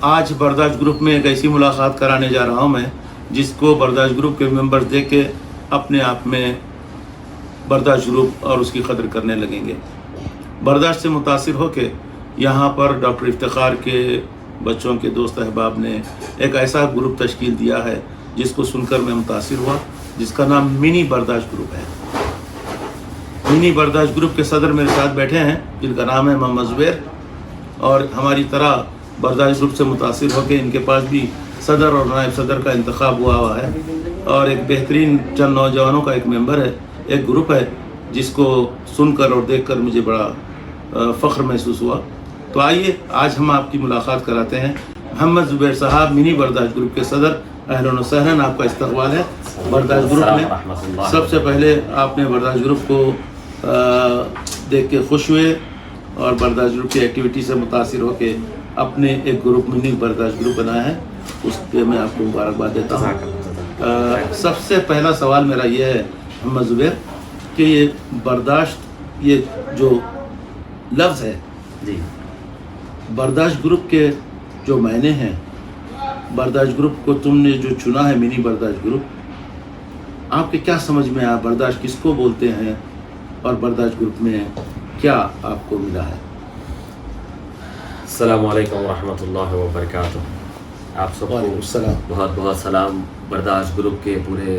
आज बर्दाश्त ग्रुप में एक ऐसी मुलाकात कराने जा रहा हूँ मैं, जिसको बर्दाश्त ग्रुप के मेंबर्स देख के अपने आप में बर्दाश्त ग्रुप और उसकी कदर करने लगेंगे। बर्दाश्त से मुतासिर होके यहाँ पर डॉक्टर इफ्तिखार के बच्चों के दोस्त अहबाब ने एक ऐसा ग्रुप तश्कील दिया है जिसको सुनकर मैं मुतासिर हुआ, जिसका नाम मिनी बर्दाश्त ग्रुप है। मिनी बर्दाश्त ग्रुप के सदर मेरे साथ बैठे हैं, जिनका नाम है मोहम्मद ज़ुबैर, और हमारी तरह बर्दाश्त ग्रुप से मुतासिर होकर इनके पास भी सदर और नायब सदर का इंतखाब हुआ है, और एक बेहतरीन चंद नौजवानों का एक मेंबर है, एक ग्रुप है, जिसको सुनकर और देखकर मुझे बड़ा फ़ख्र महसूस हुआ। तो आइए आज हम आपकी मुलाकात कराते हैं मोहम्मद ज़ुबैर साहब, मिनी बर्दाश्त ग्रुप के सदर। अहलन व सहलन, आपका इस्तकबाल है बर्दाश्त ग्रुप में। सबसे पहले आपने बर्दाश्त ग्रुप को देख के खुश हुए और बर्दाश्त ग्रुप की एक्टिविटी से मुतासिर होके अपने एक ग्रुप मिनी बर्दाश्त ग्रुप बनाया है, उसके मैं आपको मुबारकबाद देता हूँ। सबसे पहला सवाल मेरा ये है मोहम्मद ज़ुबैर कि ये बर्दाश्त, ये जो लफ्ज़ है जी, बर्दाश्त ग्रुप के जो मायने हैं, बर्दाश्त ग्रुप को तुमने जो चुना है मिनी बर्दाश्त ग्रुप, आपके क्या समझ में आया? बर्दाश्त किसको बोलते हैं और बर्दाश्त ग्रुप में क्या आपको मिला है? अस्सलामु अलैकुम वरहमतुल्लाहि वबरकातुहू। आप सबको बहुत बहुत सलाम। बर्दाश्त ग्रुप के पूरे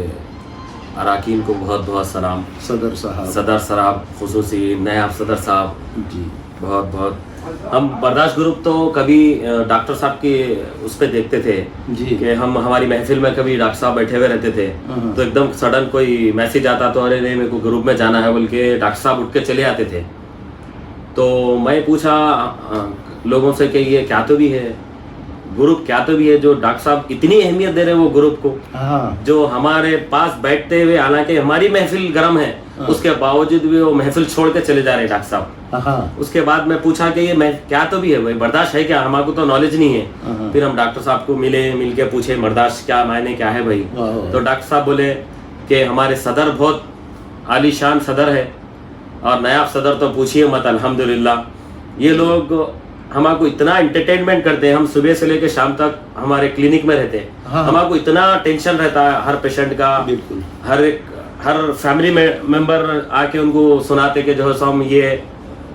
अराकीन को बहुत बहुत सलाम। सदर साहब खुसूसी नायब सदर साहब जी, बहुत बहुत। हम बर्दाश्त ग्रुप तो कभी डॉक्टर साहब के उस पर देखते थे जी कि हम हमारी महफिल में कभी डॉक्टर साहब बैठे हुए रहते थे, तो एकदम सडन कोई मैसेज आता तो अरे नहीं मेरे को ग्रुप में जाना है बोल के डॉक्टर साहब उठ के चले आते थे। तो मैं पूछा लोगों से कि ये क्या तो भी है ग्रुप, क्या तो भी है जो डॉक्टर साहब इतनी अहमियत दे रहे हैं वो ग्रुप को, जो हमारे पास बैठते हुए हालांकि हमारी महफिल गर्म है उसके बावजूद भी वो महफिल छोड़ के चले जा रहे हैं डॉक्टर साहब। उसके बाद मैं पूछा कि ये क्या तो भी है भाई, बर्दाश्त है क्या? हमारे को तो नॉलेज नहीं है। फिर हम डॉक्टर साहब को मिल के पूछे बर्दाश्त क्या मायने क्या है भाई? तो डॉक्टर साहब बोले कि हमारे सदर बहुत आलीशान सदर है और नायब सदर तो पूछिए मत, अल्हम्दुलिल्लाह। ये लोग हमारे को इतना एंटरटेनमेंट करते हैं, हम सुबह से लेकर शाम तक हमारे क्लिनिक में रहते हैं। हमारे को इतना टेंशन रहता है हर पेशेंट का, हर फैमिली मेंबर आके उनको सुनाते कि जो हम ये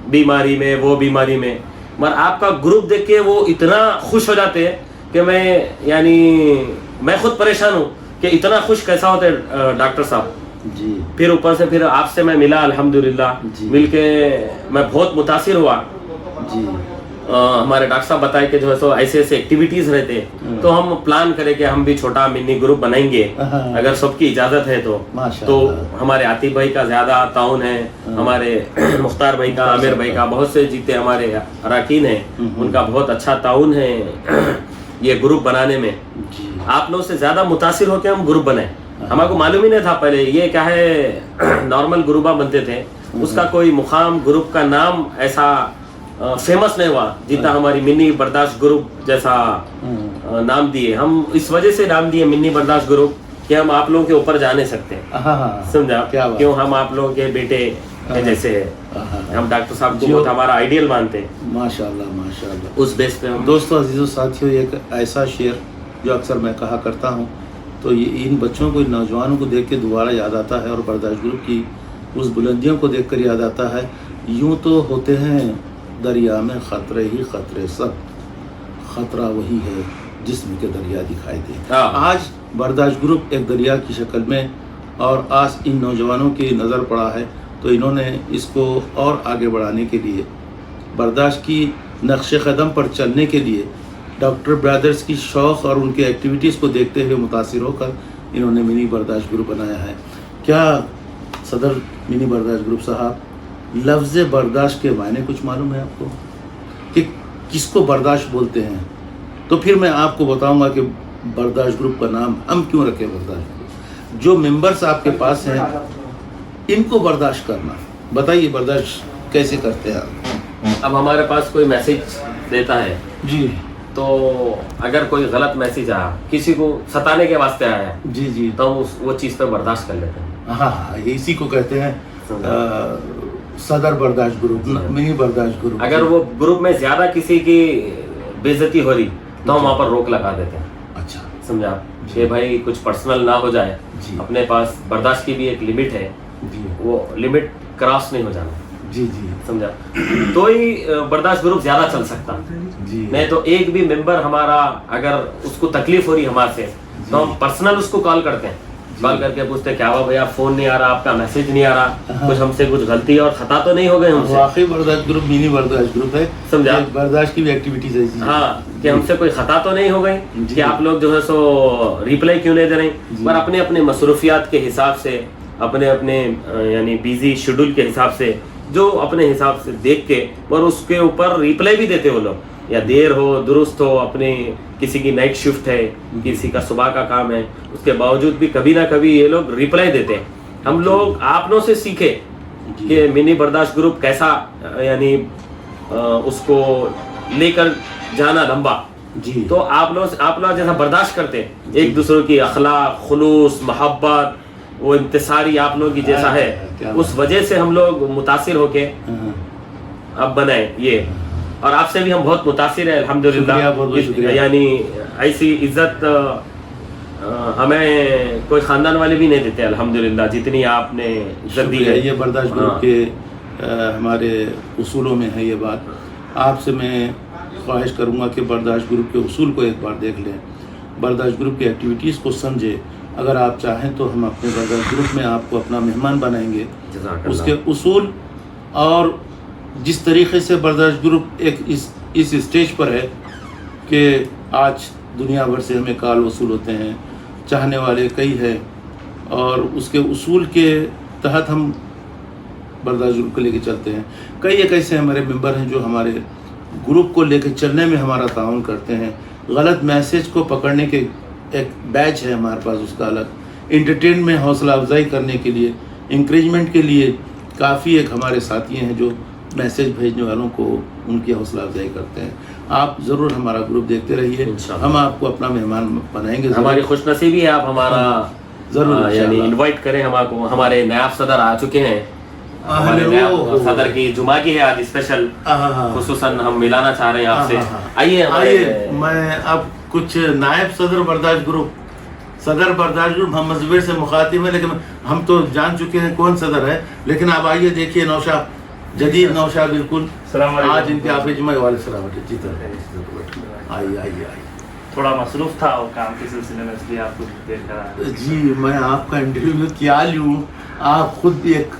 बीमारी में वो बीमारी में, मगर आपका ग्रुप देख के वो इतना खुश हो जाते हैं कि मैं खुद परेशान हूँ कि इतना खुश कैसा होते डॉक्टर साहब जी। फिर ऊपर से फिर आपसे मैं मिला अल्हम्दुलिल्लाह, मिलके मैं बहुत मुतासिर हुआ जी। हमारे डॉक्टर साहब बताए कि जो है सो ऐसे ऐसे एक्टिविटीज रहते हैं, तो हम प्लान करें कि हम भी छोटा मिनी ग्रुप बनाएंगे अगर सबकी इजाजत है तो हमारे आतिफ भाई का ज्यादा ताउन है, हमारे मुख्तार भाई का, आमिर भाई का, बहुत से जीते हमारे अराकीन हैं, उनका बहुत अच्छा ताउन है ये ग्रुप बनाने में। आप लोग से ज्यादा मुतासिर होकर हम ग्रुप बनाए। हमारे को मालूम ही नहीं था पहले ये क्या है, नॉर्मल ग्रुपा बनते थे, उसका कोई मुकाम ग्रुप का नाम ऐसा फेमस नहीं हुआ जितना हमारी मिनी बर्दाश्त ग्रुप जैसा नाम दिए। हम इस वजह से नाम दिए मिनी बर्दाश्त ग्रुप कि हम आप लोगों के ऊपर जा नहीं सकते, समझा? क्यों? हम आप लोगों के बेटे जैसे है, हम डॉक्टर साहब को बहुत हमारा आइडियल मानते हैं। माशाल्लाह माशाल्लाह। उस बेस पे हम दोस्तों, अजीजों, साथियों, एक ऐसा शेर जो अक्सर मैं कहा करता हूँ, तो ये इन बच्चों को, इन नौजवानों को देख के दोबारा याद आता है और बर्दाश्त ग्रुप की उस बुलंदियों को देख कर याद आता है, यूँ तो होते हैं दरिया में खतरे ही खतरे, सब खतरा वही है जिस्म के दरिया दिखाई दे। आज बर्दाश्त ग्रुप एक दरिया की शक्ल में, और आज इन नौजवानों की नज़र पड़ा है, तो इन्होंने इसको और आगे बढ़ाने के लिए, बर्दाश्त की नक्शे कदम पर चलने के लिए, डॉक्टर ब्रदर्स की शौक़ और उनके एक्टिविटीज़ को देखते हुए मुतासिर होकर इन्होंने मिनी बर्दाश्त ग्रुप बनाया है। क्या सदर मिनी बर्दाश्त ग्रुप साहब, लफ्ज़ बर्दाश्त के मायने कुछ मालूम है आपको कि किसको बर्दाश्त बोलते हैं? तो फिर मैं आपको बताऊंगा कि बर्दाश्त ग्रुप का नाम हम क्यों रखे बर्दाश्त ग्रुप। जो मेंबर्स आपके पास हैं इनको बर्दाश्त करना, बताइए बर्दाश्त कैसे करते हैं आप? अब हमारे पास कोई मैसेज देता है जी, तो अगर कोई गलत मैसेज आया, किसी को सताने के वास्ते आया है जी जी, तो वो चीज़ पर बर्दाश्त कर लेते हैं। हाँ, इसी को कहते हैं सदर बर्दाश्त ग्रुप, मिनी बर्दाश्त ग्रुप। अगर वो ग्रुप में ज्यादा किसी की बेइज्जती हो रही تو ہم وہاں پر روک لگا دیتے ہیں. اچھا سمجھا کہ بھائی کچھ پرسنل نہ ہو جائے, جی اپنے پاس برداشت کی بھی ایک لمٹ ہے, جی وہ لمٹ کراس نہیں ہو جانا. جی جی سمجھا, تو ہی برداشت گروپ زیادہ چل سکتا. جی نہیں تو ایک بھی ممبر ہمارا اگر اس کو تکلیف ہو رہی ہمارے سے تو ہم پرسنل اس کو کال کرتے ہیں, کال کر کے پوچھتے ہیں کیا ہوا بھیا, فون نہیں آ رہا, آپ کا میسج نہیں آ رہا, کچھ ہم سے کچھ غلطی اور خطا تو نہیں ہو گئے ہم سے. واقعی برداشت گروپ منی برداشت گروپ ہے, سمجھا, برداشت کی بھی ایکٹیویٹیز ہے. ہاں, کہ ہم سے کوئی خطا تو نہیں ہو گئی کہ آپ لوگ جو ہے سو ریپلائی کیوں نہیں دے رہے ہیں, پر اپنے اپنے مصروفیات کے حساب سے, اپنے اپنے یعنی بیزی شیڈول کے حساب سے, جو اپنے حساب سے دیکھ کے اور اس کے اوپر ریپلائی بھی دیتے وہ لوگ, یا دیر ہو درست ہو, اپنے کسی کی نائٹ شفٹ ہے, کسی کا صبح کا کام ہے, اس کے باوجود بھی کبھی نہ کبھی یہ لوگ ریپلائی دیتے ہیں. ہم لوگ آپ لوگوں سے سیکھے کہ منی برداشت گروپ کیسا یعنی اس کو لے کر جانا لمبا. جی تو آپ لوگ جیسا برداشت کرتے ہیں ایک دوسرے کی اخلاق, خلوص, محبت, وہ انتصاری آپ لوگوں کی جیسا ہے, اس وجہ سے ہم لوگ متاثر ہو کے اب بنائے یہ. اور آپ سے بھی ہم بہت متاثر ہیں الحمدللہ, یعنی ایسی عزت ہمیں کوئی خاندان والے بھی نہیں دیتے الحمدللہ جتنی آپ نے عزت دی ہے. یہ برداشت گروپ کے ہمارے اصولوں میں ہے یہ بات. آپ سے میں خواہش کروں گا کہ برداشت گروپ کے اصول کو ایک بار دیکھ لیں, برداشت گروپ کی ایکٹیویٹیز کو سمجھیں. اگر آپ چاہیں تو ہم اپنے برداشت گروپ میں آپ کو اپنا مہمان بنائیں گے. اس کے اصول اور جس طریقے سے برداشت گروپ ایک اس اسٹیج پر ہے کہ آج دنیا بھر سے ہمیں کال وصول ہوتے ہیں, چاہنے والے کئی ہیں, اور اس کے اصول کے تحت ہم برداشت گروپ کو لے کے چلتے ہیں. کئی ایک ایسے ہمارے ممبر ہیں جو ہمارے گروپ کو لے کے چلنے میں ہمارا تعاون کرتے ہیں. غلط میسج کو پکڑنے کے ایک بیچ ہے ہمارے پاس, اس کا الگ. انٹرٹین میں حوصلہ افزائی کرنے کے لیے, انکریجمنٹ کے لیے کافی ایک ہمارے ساتھی ہیں جو میسج بھیجنے والوں کو ان کی حوصلہ افزائی کرتے ہیں. آپ ضرور ہمارا گروپ دیکھتے رہیے, ہم آپ کو اپنا مہمان بنائیں گے. ہماری خوش نصیبی ہے آپ ہمارا ضرور یعنی انوائٹ کریں ہمارے نائب صدر آ چکے ہیں. ہمارے نائب صدر کی جمعہ کی ہے آج اسپیشل, خصوصاً ہم ملانا چاہ رہے ہیں آپ سے. آئیے میں اب کچھ نائب صدر برداشت گروپ, صدر برداشت گروپ محمد زبیر سے مخاطب ہے, لیکن ہم تو جان چکے ہیں کون صدر ہے. لیکن آپ آئیے دیکھیے نوشا جدید نوشا بالکل آج ان کے آپ جمعہ والے السلام علیکم. جی آئیے آئیے آئیے. تھوڑا مصروف تھا اور کام کے سلسلے میں, اس لیے آپ کو دیکھ کر آیا. جی میں آپ کا انٹرویو کیا لوں, آپ خود بھی ایک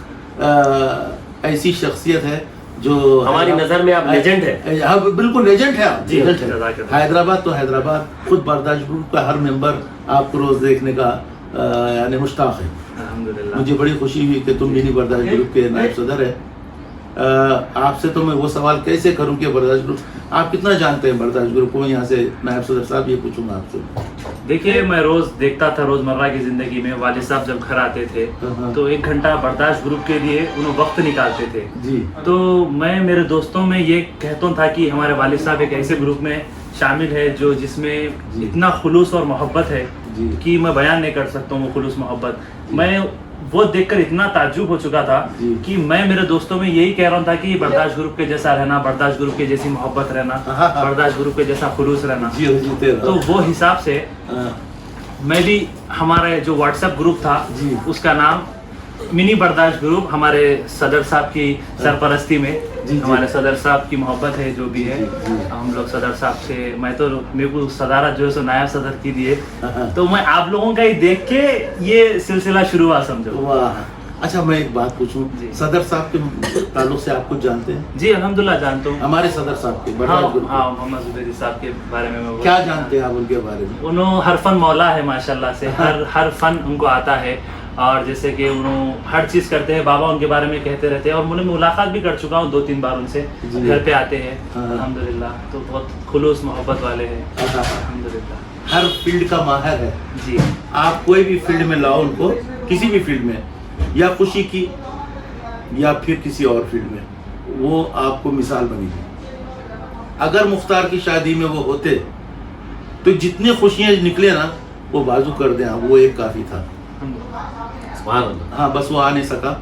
ایسی شخصیت ہے جو ہماری نظر میں آپ لیجنڈ ہے. بالکل لیجنڈ ہے آپ. جی حیدرآباد تو حیدرآباد, خود برداشت گروپ کا ہر ممبر آپ کو روز دیکھنے کا یعنی مشتاق ہے. الحمدللہ مجھے بڑی خوشی ہوئی کہ تم منی برداشت گروپ کے نائب صدر ہیں. آپ سے تو میں وہ سوال کیسے کروں کہ برداشت گروپ آپ کتنا جانتے ہیں برداشت گروپ کو. یہاں سے نائب صدر صاحب یہ پوچھوں گا آپ سے. دیکھیے میں روز دیکھتا تھا, روزمرہ کی زندگی میں والد صاحب جب گھر آتے تھے تو 1 گھنٹہ برداشت گروپ کے لیے انہوں وقت نکالتے تھے. جی تو میں میرے دوستوں میں یہ کہتا تھا کہ ہمارے والد صاحب ایک ایسے گروپ میں شامل ہے جو جس میں اتنا خلوص اور محبت ہے کہ میں بیان نہیں کر سکتا ہوں وہ خلوص محبت. میں وہ دیکھ کر اتنا تعجب ہو چکا تھا کہ میں میرے دوستوں میں یہی کہہ رہا تھا کہ برداشت گروپ کے جیسا رہنا, برداشت گروپ کے جیسی محبت رہنا, برداشت گروپ کے جیسا خلوص رہنا. تو وہ حساب سے میں بھی ہمارا جو واٹس ایپ گروپ تھا اس کا نام منی برداشت گروپ, ہمارے صدر صاحب کی سرپرستی میں, ہمارے صدر صاحب کی محبت ہے جو بھی ہے. ہم لوگ صدر صاحب سے, میں تو میرے کو صدارت جو ہے سو نائب صدر کی دیے, تو میں آپ لوگوں کا ہی دیکھ کے یہ سلسلہ شروع ہوا سمجھو. اچھا میں ایک بات پوچھوں, صدر صاحب کے تعلق سے آپ کچھ جانتے ہیں؟ جی الحمدللہ جانتا ہوں. ہمارے صدر صاحب کے ہاں محمد زبیر صاحب کے بارے میں کیا جانتے ہیں آپ ان کے بارے میں؟ انہوں ہر فن مولا ہے ماشاءاللہ سے, ہر فن ان کو آتا ہے, اور جیسے کہ انہوں ہر چیز کرتے ہیں. بابا ان کے بارے میں کہتے رہتے ہیں, اور میں ملاقات بھی کر چکا ہوں 2-3 بار ان سے. گھر پہ آتے ہیں الحمدللہ, تو بہت خلوص محبت والے ہیں الحمدللہ. ہر فیلڈ کا ماہر ہے. جی آپ کوئی بھی فیلڈ میں لاؤ ان کو, کسی بھی فیلڈ میں, یا خوشی کی یا پھر کسی اور فیلڈ میں, وہ آپ کو مثال بنی ہے. اگر مختار کی شادی میں وہ ہوتے تو جتنی خوشیاں نکلے نا وہ بازو کر دیں, وہ ایک کافی تھا. ہاں بس وہ آ نہیں سکا,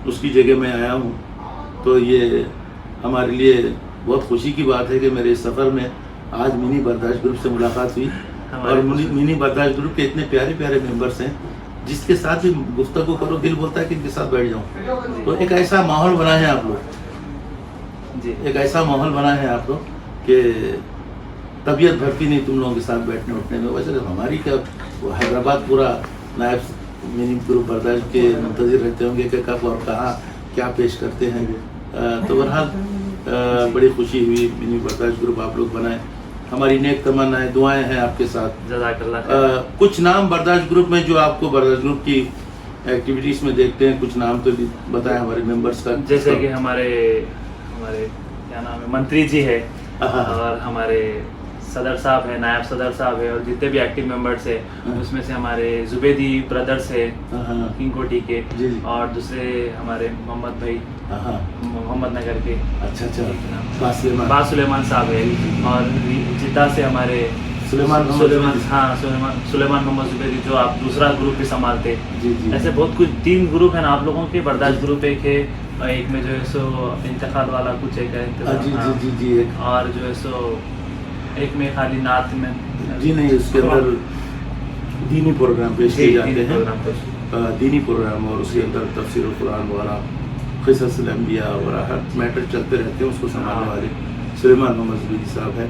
اس کی جگہ میں آیا ہوں. تو یہ ہمارے لیے بہت خوشی کی بات ہے کہ میرے اس سفر میں आज मिनी बर्दाश्त ग्रुप से मुलाकात हुई और मिनी बर्दाश्त ग्रुप के इतने प्यारे प्यारे मेंबर्स हैं जिसके साथ भी गुफ्तगू करो दिल बोलता है कि इनके साथ बैठ जाऊं। तो एक ऐसा माहौल बनाए हैं आप लोग जी, एक ऐसा माहौल बनाए हैं आप लोग कि तबीयत भरती नहीं तुम लोगों के साथ बैठने उठने में। वैसे हमारी क्या हैदराबाद पूरा नायब मिनी ग्रुप बर्दाश्त के मुंतजिर रहते होंगे कि कब और कहाँ क्या पेश करते हैं। तो बहरहाल बड़ी खुशी हुई मिनी बर्दाश्त ग्रुप आप लोग बनाए। हमारी नेक तमन्नाएं दुआएं हैं आपके साथ। जज़ाकल्लाह। कुछ नाम बर्दाश्त ग्रुप में जो आपको बर्दाश्त ग्रुप की एक्टिविटीज में देखते हैं, कुछ नाम तो बताएं हमारे मेंबर्स का। जैसे कि हमारे क्या नाम है, मंत्री जी है और हमारे सदर साहब है, नायब सदर साहब है और जितने भी एक्टिव मेंबर्स है उसमें से हमारे जुबेदी ब्रदर्स है किंग कोटी के, और दूसरे हमारे मोहम्मद भाई मोहम्मद नगर के बासुलेमान साहब है, और जिद्दा से हमारे सुलेमान मोहम्मद जुबेदी जो आप दूसरा ग्रुप भी संभालते। ऐसे बहुत कुछ 3 ग्रुप है ना आप लोगों के। बर्दाश्त ग्रुप एक है, एक में जो है सो इंतकाल वाला कुछ एक है, और जो है सो एक में खाली नात में जी नहीं, उसके अंदर दीनी प्रोग्राम पेश किए जाते हैं, दीनी प्रोग्राम, और उसके अंदर तफसीर कुरान वगैरह, क़िसस अंबिया वगैरह हर मैटर चलते रहते हैं। उसको संभालने वाले सुलेमान मोहम्मद जुबेदी साहब है।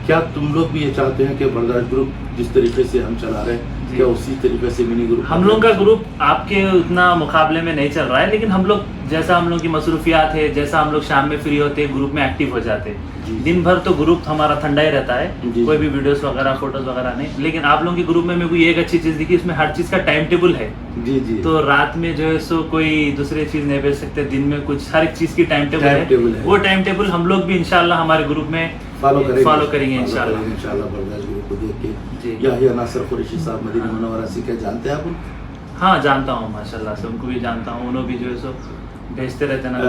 क्या तुम लोग भी ये चाहते हैं कि बर्दाश्त ग्रुप जिस तरीके से हम चला रहे हैं क्या उसी तरीके से मिनी ग्रुप? हम लोग का ग्रुप आपके उतना मुकाबले में नहीं चल रहा है, लेकिन हम लोग जैसा हम लोग की मसरूफियात है, जैसा हम लोग शाम में फ्री होते हैं ग्रुप में एक्टिव हो जाते हैं। दिन भर तो ग्रुप हमारा ठंडा ही रहता है, कोई भी वीडियोस वगैरह फोटोज वगैरह नहीं। लेकिन आप लोगों के ग्रुप में मेरे को ये एक अच्छी चीज़ दिखी, इसमें हर चीज़ का टाइम टेबल है। तो रात में जो है सो कोई दूसरी चीज़ नहीं भेज सकते, दिन में कुछ हर एक चीज़ की टाइम टेबल है। वो टाइम टेबल हम लोग भी इंशाल्लाह हमारे ग्रुप में फॉलो करेंगे इंशाल्लाह। बर्दाश्त ग्रुप को देख के याहिया नासिर कुरैशी साहब मदीना मुनव्वरा से क्या जानते हैं आप? हाँ जानता हूँ माशाल्लाह से, उनको भी जानता हूँ। उन्होंने भी जो है सो भेजते रहते हैं ना।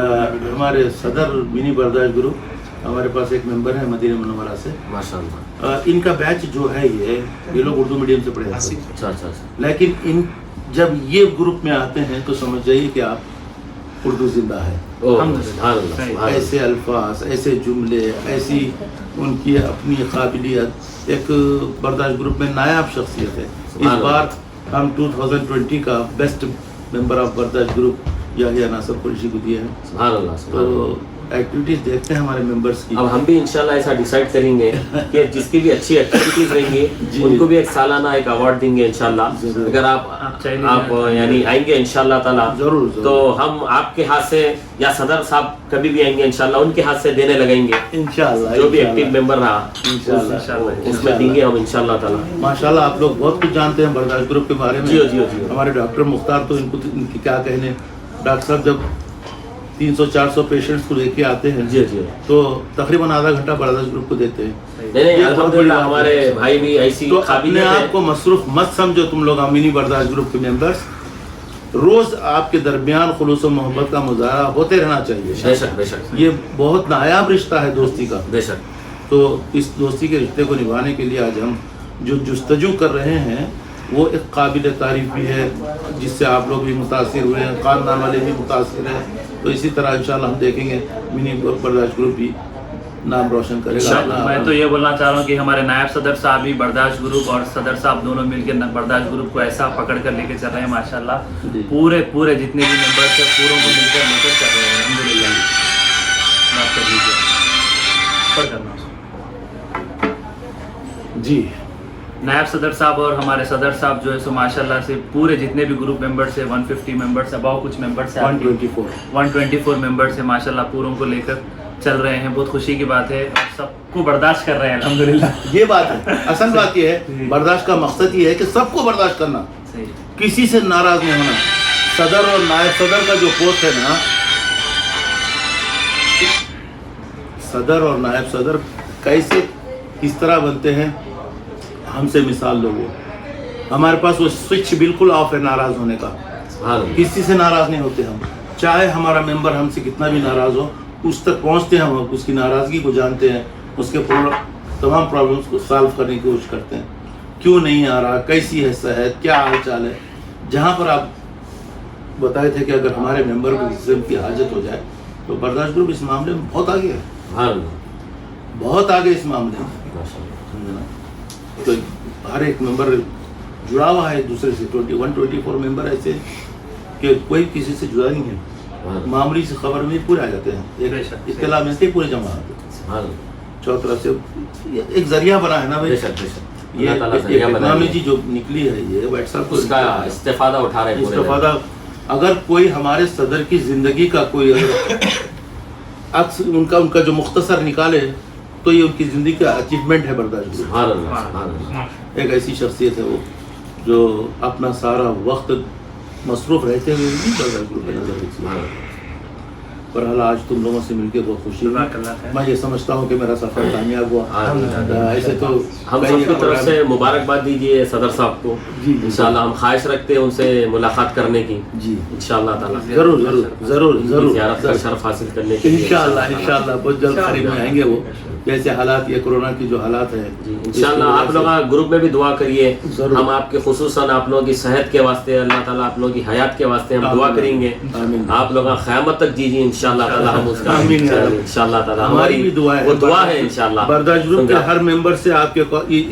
हमारे सदर मिनी बर्दाश्त ग्रुप हमारे पास एक मेंबर है मदीना मुनव्वरा से माशाल्लाह। इनका बैच जो है ये लोग उर्दू मीडियम से पढ़े जाते हैं। अच्छा। लेकिन इन जब ये ग्रुप में आते हैं तो समझ जाइए कि आप उर्दू जिंदा है। ऐसे अल्फाज, ऐसे जुमले, ऐसी उनकी अपनी काबिलियत एक बर्दाश्त ग्रुप में नायाब शख्सियत है। इस बार हम 2020 का बेस्ट मेंबर ऑफ बर्दाश्त ग्रुप याहिया नासिर कुरैशी को दिए हैं। तो एक्टिविटीज देखते हैं हमारे मेंबर्स की। अब हम भी इंशाल्लाह ऐसा डिसाइड करेंगे कि जिसकी भी अच्छी एक्टिविटीज रहेंगी उनको भी एक सालाना एक अवार्ड देंगे इंशाल्लाह। अगर आप यानी आएंगे इंशाल्लाह ताला जरूर। तो हम आपके हाथ से या सदर साहब कभी भी आएंगे इंशाल्लाह उनके हाथ से देने लगेंगे इंशाल्लाह। जो भी एक्टिव मेंबर रहा उसमें देंगे हम इंशाल्लाह ताला। माशाल्लाह आप लोग बहुत कुछ जानते हैं बर्दाश्त ग्रुप के बारे में। जी। हमारे डॉक्टर मुख्तार तो इनकी क्या कहने, डॉक्टर साहब जब 300-400 पेशेंट्स को लेके आते हैं जी तो तकरीबन आधा घंटा बर्दाश्त ग्रुप को देते हैं। नहीं अल्हम्दुलिल्लाह हमारे भाई भी ऐसी तो अपने आप को मसरूफ मत समझो तुम लोग मिनी बर्दाश्त ग्रुप के मेंबर्स। रोज आपके दरमियान खुलूस और मोहब्बत का मुजाहरा होते रहना चाहिए। बेशक ये बहुत नायाब रिश्ता है दोस्ती का। बेशक। तो इस दोस्ती के रिश्ते को निभाने के लिए आज हम जो जुस्तजू कर रहे हैं वो एक काबिल तारीफ भी है, जिससे आप लोग भी मुतासिर हुए हैं, खानदान वाले भी मुतासिर हैं। तो इसी तरह इंशाल्लाह हम देखेंगे मिनी बर्दाश्त ग्रुप भी नाम रोशन करेगा। मैं तो ये बोलना चाह रहा हूँ कि हमारे नायब सदर साहब भी बर्दाश्त ग्रुप और सदर साहब दोनों मिलकर बर्दाश्त ग्रुप को ऐसा पकड़ कर लेके चल रहे हैं माशाल्लाह। पूरे जितने भी मेंबर्स हैं पूरों को मिलकर लेकर चल रहे हैं अल्हम्दुलिल्लाह। जी नायब सदर साहब और हमारे सदर साहब जो है सो माशाल्लाह से पूरे जितने भी ग्रुप मेंबर्स है 150 मेंबर्स है, बहुत कुछ मेंबर्स है 124 मेंबर्स है माशाल्लाह, पूरों को लेकर चल रहे हैं। बहुत खुशी की बात है और सबको बर्दाश्त कर रहे हैं अल्हम्दुलिल्लाह। ये बात है, असल बात ये है बर्दाश्त का मकसद ये है कि सबको बर्दाश्त करना, किसी से नाराज नहीं होना। सदर और नायब सदर का जो पोस्ट है ना, सदर और नायब सदर कैसे किस तरह बनते हैं, हमसे मिसाल लो। वो हमारे पास वो स्विच बिल्कुल ऑफ है नाराज होने का। किसी से नाराज नहीं होते हम, चाहे हमारा मेंबर हमसे कितना भी नाराज हो उस तक पहुंचते हैं। हम उसकी नाराजगी को जानते हैं, उसके तमाम प्रॉब्लम्स को सॉल्व करने की कोशिश करते हैं। क्यों नहीं आ रहा, कैसी है सेहत, क्या हाल चाल है। जहाँ पर आप बताए थे कि अगर हमारे मेंबर को किसी की हाजत हो जाए तो बर्दाश्त ग्रुप इस मामले में बहुत आगे है, बहुत आगे इस मामले में। समझे ना। तो हर एक मेंबर जुड़ा हुआ है एक दूसरे से। 24 मेंबर ऐसे कि कोई किसी से जुड़ा नहीं है, मामूली से खबर में पूरे आ जाते हैं, एक इत्तला में से पूरे जमा होते हैं। चौथ तरफ से एक जरिया बना है ना भाई, ये टेक्नोलॉजी जो निकली है ये व्हाट्सएप उसका इस्तेफादा उठा रहे हैं। इस्तेफादा अगर कोई हमारे सदर की जिंदगी का कोई अक्स उनका जो मुख्तसर निकाले तो ये उनकी जिंदगी का अचीवमेंट है बर्दाश्त। एक ऐसी शख्सियत है वो जो अपना सारा वक्त मसरूफ रहते हुए भी बर्दाश्त ग्रुप पे नजर रखती। पर हाल आज तुम लोगों से मिलकर बहुत खुशी हुई। मैं ये समझता हूँ कि मेरा सफर कामयाब हुआ। ऐसे तो हम सबकी तरफ से मुबारकबाद दीजिए सदर साहब को। इंशाल्लाह हम ख्वाहिश रखते हैं उनसे मुलाकात करने की। जी इंशाल्लाह ताला जरूर जरूर जरूर जरूर ज़ियारत का शर्फ हासिल करने के लिए इंशाल्लाह बहुत जल्द करीब में आएंगे वो। जैसे हालात ये कोरोना की जो हालात है इंशाल्लाह आप लोग ग्रुप में भी दुआ करिए। हम आपके खुसूसन आप लोगों की सेहत के वास्ते अल्लाह ताला आप लोगों की हयात के वास्ते हम दुआ करेंगे। आप लोग क़यामत तक जीजिए इंशाल्लाह ताला। हम उसका इंशाल्लाह ताला हमारी भी दुआ है, वो दुआ है इंशाल्लाह। बर्दाश्त ग्रुप के हर मेंबर से आपके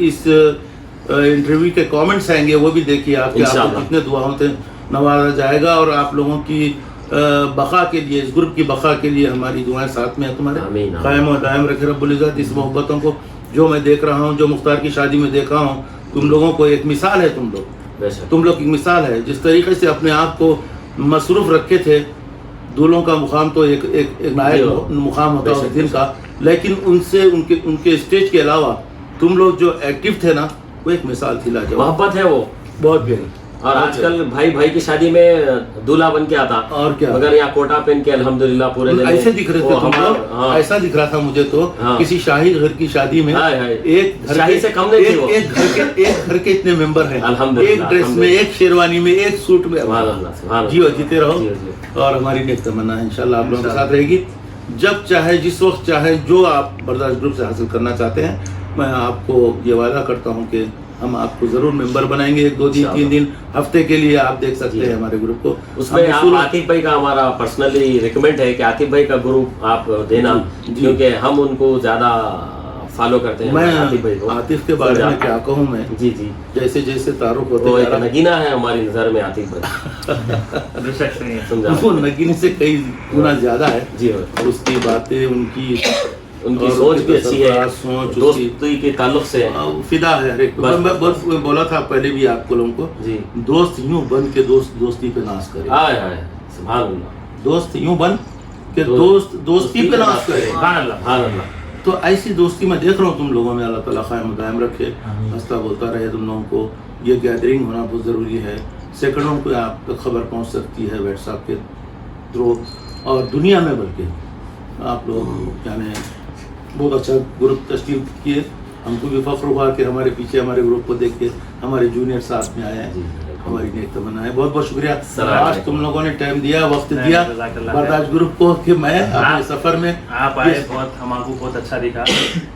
इस इंटरव्यू के कमेंट्स आएंगे, वो भी देखिए आपके कितने दुआओं से नवाजा जाएगा। और आप लोगों की बका के लिए, इस ग्रुप की बका के लिए हमारी दुआएं साथ में है तुम्हारे। कायम और दायम रखे रब्बुल इज़्ज़त। इस मोहब्बतों को जो मैं देख रहा हूँ, जो मुख्तार की शादी में देख रहा हूँ, तुम लोगों को एक मिसाल है। तुम लोग की मिसाल है। जिस तरीके से अपने आप को मसरूफ रखे थे, दूल्हों का मुकाम तो एक नायक मुकाम होता है उस दिन का, लेकिन उनसे उनके स्टेज के अलावा तुम लोग जो एक्टिव थे ना, वो एक मिसाल थी लाजवाब। मोहब्बत है वो बहुत प्यारी। और आजकल भाई की शादी में दूल्हा बन के आता और क्या, मगर यहाँ कोटा पहन के अल्हम्दुलिल्लाह पूरे दिन ऐसे दिख रहे थे तुम लोग। ऐसा दिख रहा था मुझे तो किसी शाही घर की शादी में एक शाही से कम नहीं थी वो। एक घर के इतने मेंबर हैं, अल्हम्दुलिल्लाह, एक ड्रेस में, एक शेरवानी में, एक सूट में। जी जीते रहो। और हमारी नेक तमन्ना है इंशाल्लाह आप लोगों के साथ रहेगी। जब चाहे, जिस वक्त चाहे, जो आप बर्दाश्त ग्रुप से हासिल करना चाहते हैं, मैं आपको ये वादा करता हूँ कि हम आपको जरूर मेंबर बनाएंगे। 1 2 3 दिन हफ्ते के लिए आप देख सकते हैं हमारे ग्रुप को। उसमें आप आतिफ भाई का हमारा पर्सनली रिकमेंड है कि आतिफ भाई का ग्रुप आप देना, क्योंकि हम उनको ज्यादा फॉलो करते हैं। मैं आतिफ के बारे में क्या कहूँ मैं। जी जैसे जैसे तारुफ होते वो एक नगीना है हमारी नजर में आतिफ भाई। वो नगीने से कई गुना ज्यादा है जी। उसकी बातें, उनकी सोच भी अच्छी है, दोस्ती के ताल्लुक से फिदा है हर एक। मैं बोला था पहले भी आपको लोगों को जी, दोस्त यूं बन के दोस्ती पे नाश करे। सुभान अल्लाह। दोस्त यूं बन के दोस्ती पे नाश करे। सुभान अल्लाह। तो ऐसी दोस्ती मैं देख रहा हूँ तुम लोगों में। अल्लाह ताला कायम दायम रखे, हंसता बोलता रहे तुम लोगों को। ये गैदरिंग होना बहुत ज़रूरी है। सेकंडों को आप तक खबर पहुँच सकती है व्हाट्सएप के थ्रू और दुनिया में, बल्कि आप लोग यानी बहुत अच्छा ग्रुप तश्कील किए। हमको भी फख्र हुआ कि हमारे पीछे हमारे ग्रुप को देख के हमारे जूनियर साथ में आए हैं। हमारी नेक तमन्ना है। बहुत बहुत शुक्रिया आज तुम लोगों ने टाइम दिया, वक्त दिया बर्दाश्त ग्रुप को कि मैं अपने सफर में आप आए। बहुत हमको बहुत अच्छा दिखा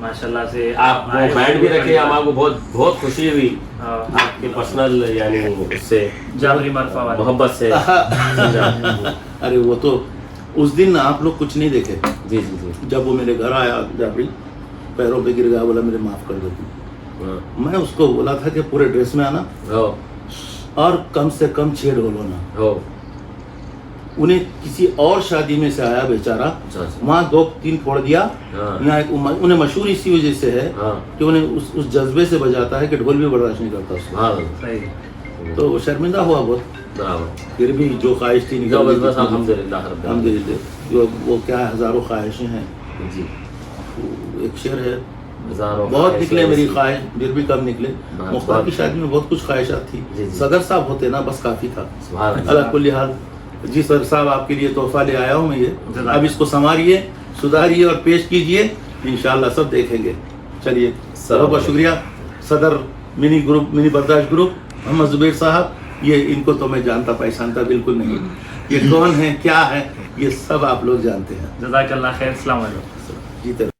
माशाल्लाह से। आप वो बैंड भी रखे, हमको बहुत खुशी हुई आपके पर्सनल यानी उससे जाबरी मरफा वाला मोहब्बत से। अरे वो तो उस दिन आप लोग कुछ नहीं देखे। जी। जब वो मेरे घर आया, जाबरी पैरों पे गिर गया, बोला मेरे माफ कर दो। मैं उसको बोला था कि पूरे ड्रेस में आना और कम से कम 6 ढोल होना। उन्हें किसी और शादी में से आया बेचारा, वहाँ 2-3 फोड़ दिया। यहाँ उन्हें मशहूर इसी वजह से है कि उन्हें उस जज्बे से बजाता है कि ढोल भी बर्दाश्त नहीं करता उसको। तो वो शर्मिंदा हुआ बहुत। फिर भी जो ख्वाहिश थी निकल गई। अल्हम्दुलिल्लाह। वो क्या है, हजारों ख्वाहिशें हैं जी। एक शेर है, बहुत निकले मेरी ख्वाहिश फिर भी कम निकले। मुख्तार की शादी में बहुत कुछ ख्वाहिशात थी। सदर साहब होते ना बस काफी था। अल्लाह कुल्ली हाल। जी सदर साहब आपके लिए तोहफा ले आया हूँ मैं ये। अब इसको संवारिए, सुधारिए और पेश कीजिए, इंशाल्लाह सब देखेंगे। चलिए बहुत बहुत शुक्रिया। सदर मिनी बर्दाश्त ग्रुप मोहम्मद जुबैर साहब, ये इनको तो मैं जानता पहचानता बिल्कुल नहीं। ये कौन है, क्या है, ये सब आप लोग जानते हैं। जज़ाकल्लाह खैर। अस्सलाम वालेकुम। जीते रहो।